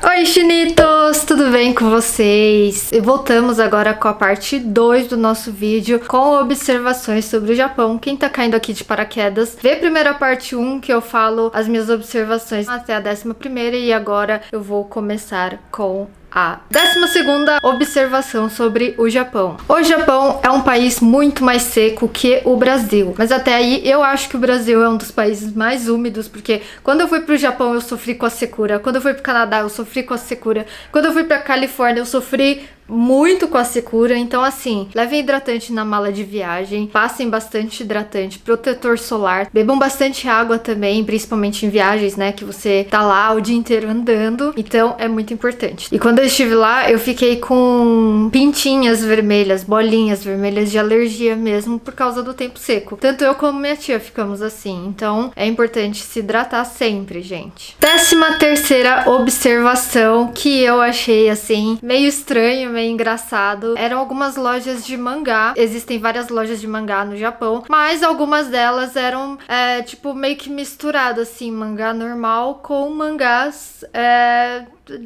Oi, chinitos! Tudo bem com vocês? E voltamos agora com a parte 2 do nosso vídeo com observações sobre o Japão. Quem tá caindo aqui de paraquedas, vê primeiro a parte 1 que eu falo as minhas observações até a 11ª e agora eu vou começar com a 12ª observação sobre o Japão. O Japão é um país muito mais seco que o Brasil, mas até aí eu acho que o Brasil é um dos países mais úmidos, porque quando eu fui pro Japão eu sofri com a secura, quando eu fui pro Canadá eu sofri com a secura, quando eu fui pra Califórnia eu sofri muito com a secura. Então assim, levem hidratante na mala de viagem, passem bastante hidratante, protetor solar, bebam bastante água também, principalmente em viagens, né, que você tá lá o dia inteiro andando, então é muito importante. E quando eu estive lá, eu fiquei com pintinhas vermelhas, bolinhas vermelhas de alergia mesmo, por causa do tempo seco. Tanto eu como minha tia ficamos assim, então é importante se hidratar sempre, gente. 13ª observação que eu achei assim, meio estranho, meio engraçado. Eram algumas lojas de mangá. Existem várias lojas de mangá no Japão, mas algumas delas eram tipo meio que misturado assim, mangá normal com mangás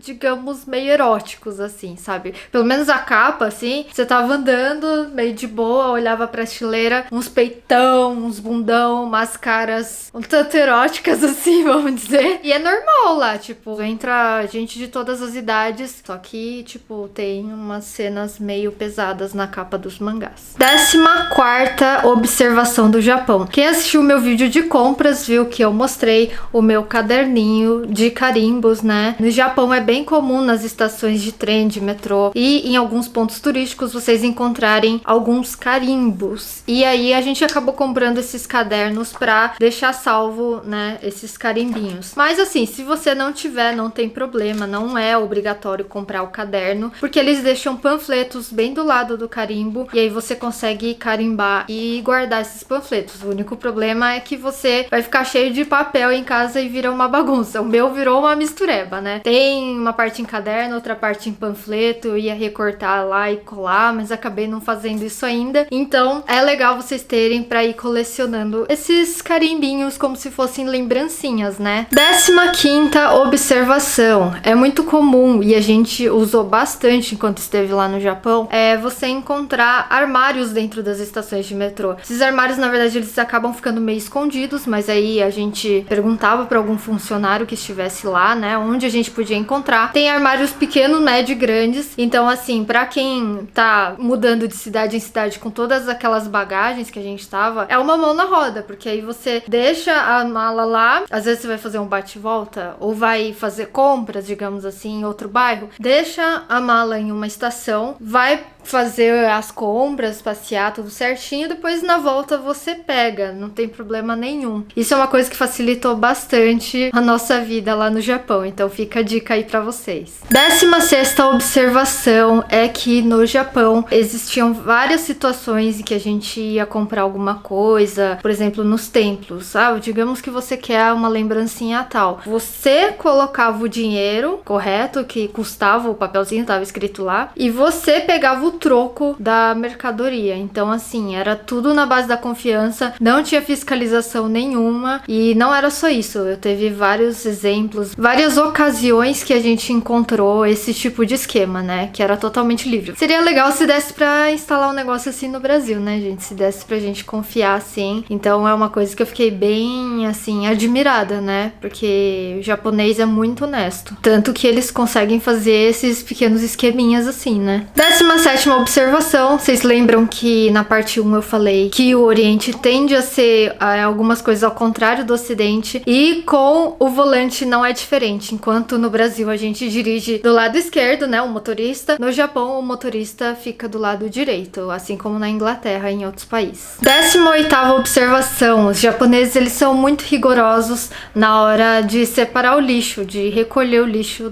digamos, meio eróticos, assim, sabe? Pelo menos a capa, assim, você tava andando meio de boa, olhava pra prateleira, uns peitão, uns bundão, umas caras um tanto eróticas, assim, vamos dizer. E é normal lá, tipo, entra gente de todas as idades, só que, tipo, tem umas cenas meio pesadas na capa dos mangás. 14ª observação do Japão. Quem assistiu o meu vídeo de compras viu que eu mostrei o meu caderninho de carimbos, né? No Japão é bem comum nas estações de trem, de metrô e em alguns pontos turísticos vocês encontrarem alguns carimbos. E aí a gente acabou comprando esses cadernos pra deixar salvo, né, esses carimbinhos. Mas assim, se você não tiver, não tem problema, não é obrigatório comprar o caderno, porque eles deixam panfletos bem do lado do carimbo e aí você consegue carimbar e guardar esses panfletos. O único problema é que você vai ficar cheio de papel em casa e vira uma bagunça. O meu virou uma mistureba, né? Tem uma parte em caderno, outra parte em panfleto, eu ia recortar lá e colar, mas acabei não fazendo isso ainda. Então é legal vocês terem pra ir colecionando esses carimbinhos como se fossem lembrancinhas, né? 15ª observação. É muito comum, e a gente usou bastante enquanto esteve lá no Japão, você encontrar armários dentro das estações de metrô. Esses armários, na verdade, eles acabam ficando meio escondidos, mas aí a gente perguntava pra algum funcionário que estivesse lá, né, onde a gente podia encontrar. Tem armários pequenos, médio e grandes. Então, assim, pra quem tá mudando de cidade em cidade com todas aquelas bagagens que a gente tava, é uma mão na roda, porque aí você deixa a mala lá, às vezes você vai fazer um bate-volta, ou vai fazer compras, digamos assim, em outro bairro, deixa a mala em uma estação, vai fazer as compras, passear tudo certinho, depois na volta você pega, não tem problema nenhum. Isso é uma coisa que facilitou bastante a nossa vida lá no Japão, então fica a dica aí pra vocês. 16ª observação é que no Japão existiam várias situações em que a gente ia comprar alguma coisa, por exemplo, nos templos, sabe? Digamos que você quer uma lembrancinha tal. Você colocava o dinheiro correto, que custava, o papelzinho tava escrito lá, e você pegava o troco da mercadoria. Então, assim, era tudo na base da confiança, não tinha fiscalização nenhuma, e não era só isso. Eu teve vários exemplos, várias ocasiões que a gente encontrou esse tipo de esquema, né, que era totalmente livre. Seria legal se desse pra instalar um negócio assim no Brasil, né, gente, se desse pra gente confiar assim. Então é uma coisa que eu fiquei bem, assim, admirada, né, porque o japonês é muito honesto, tanto que eles conseguem fazer esses pequenos esqueminhas assim, né. 17ª observação. Vocês lembram que na parte 1 eu falei que o Oriente tende a ser algumas coisas ao contrário do Ocidente, e com o volante não é diferente. Enquanto no Brasil a gente dirige do lado esquerdo, né, o motorista, no Japão o motorista fica do lado direito, assim como na Inglaterra e em outros países. 18ª observação. Os japoneses, eles são muito rigorosos na hora de separar o lixo, de recolher o lixo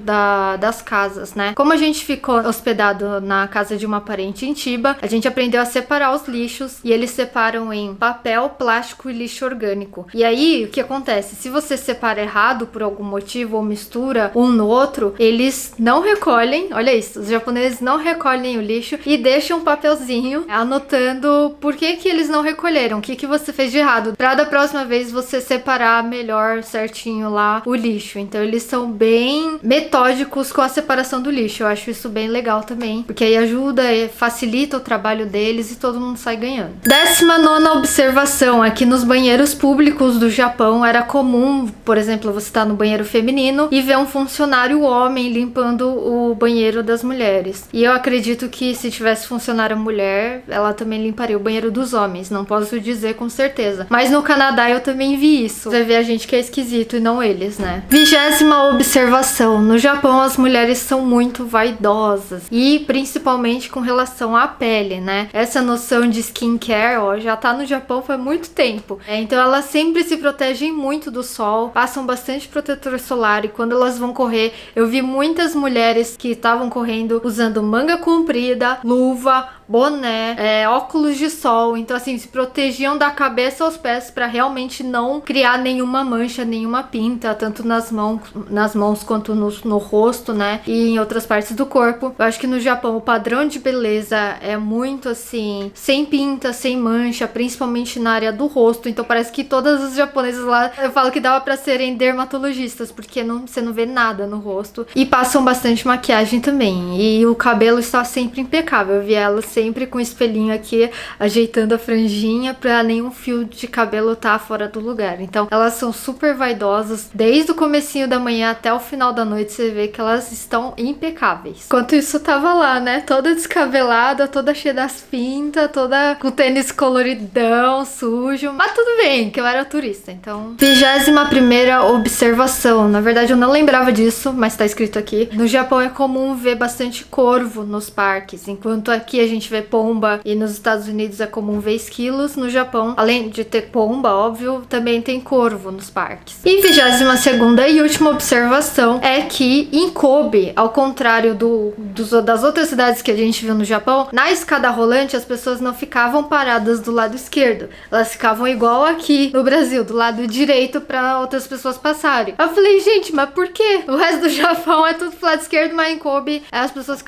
das casas, né. Como a gente ficou hospedado na casa de uma uma parente em Chiba, a gente aprendeu a separar os lixos e eles separam em papel, plástico e lixo orgânico. E aí, o que acontece? Se você separa errado por algum motivo ou mistura um no outro, eles não recolhem, olha isso, os japoneses não recolhem o lixo e deixam um papelzinho anotando por que eles não recolheram, o que você fez de errado, pra da próxima vez você separar melhor, certinho lá o lixo. Então eles são bem metódicos com a separação do lixo. Eu acho isso bem legal também, porque aí ajuda, facilita o trabalho deles e todo mundo sai ganhando. 19ª observação, aqui nos banheiros públicos do Japão era comum, por exemplo, você tá no banheiro feminino e ver um funcionário homem limpando o banheiro das mulheres. E eu acredito que se tivesse funcionária mulher, ela também limparia o banheiro dos homens, não posso dizer com certeza. Mas no Canadá eu também vi isso. Você vê a gente que é esquisito e não eles, né? 20ª observação, no Japão as mulheres são muito vaidosas e principalmente com relação à pele, né? Essa noção de skincare, ó, já tá no Japão faz muito tempo. Então elas sempre se protegem muito do sol, passam bastante protetor solar e quando elas vão correr, eu vi muitas mulheres que estavam correndo usando manga comprida, luva, boné, óculos de sol, então assim, se protegiam da cabeça aos pés para realmente não criar nenhuma mancha, nenhuma pinta, tanto nas mãos quanto no rosto, né, e em outras partes do corpo. Eu acho que no Japão o padrão de beleza é muito assim, sem pinta, sem mancha, principalmente na área do rosto, então parece que todas as japonesas lá, eu falo que dava para serem dermatologistas, porque você não vê nada no rosto, e passam bastante maquiagem também, e o cabelo está sempre impecável. Eu vi elas sempre com o espelhinho aqui, ajeitando a franjinha pra nenhum fio de cabelo tá fora do lugar. Então, elas são super vaidosas. Desde o comecinho da manhã até o final da noite, você vê que elas estão impecáveis. Enquanto isso, eu tava lá, né? Toda descabelada, toda cheia das pintas, toda com tênis coloridão, sujo. Mas tudo bem, que eu era turista, então... 21ª observação. Na verdade, eu não lembrava disso, mas tá escrito aqui. No Japão é comum ver bastante corvo nos parques, enquanto aqui a gente vê pomba e nos Estados Unidos é comum ver esquilos. No Japão, além de ter pomba, óbvio, também tem corvo nos parques. E 22ª e última observação é que em Kobe, ao contrário das outras cidades que a gente viu no Japão, na escada rolante as pessoas não ficavam paradas do lado esquerdo, elas ficavam igual aqui no Brasil, do lado direito para outras pessoas passarem. Eu falei, gente, mas por quê? O resto do Japão é tudo pro lado esquerdo, mas em Kobe as pessoas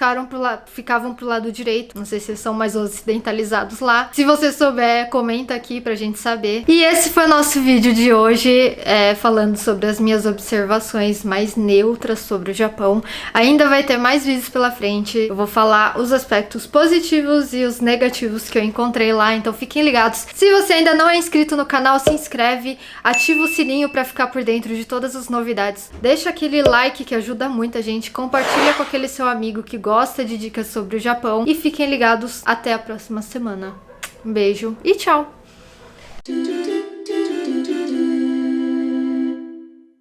ficavam pro lado direito. Não sei se são mais ocidentalizados lá. Se você souber, comenta aqui pra gente saber. E esse foi o nosso vídeo de hoje, falando sobre as minhas observações mais neutras sobre o Japão. Ainda vai ter mais vídeos pela frente. Eu vou falar os aspectos positivos e os negativos que eu encontrei lá, então fiquem ligados. Se você ainda não é inscrito no canal, se inscreve, ativa o sininho pra ficar por dentro de todas as novidades. Deixa aquele like que ajuda muito a gente, compartilha com aquele seu amigo que gosta de dicas sobre o Japão e fiquem ligados até a próxima semana. Um beijo e tchau!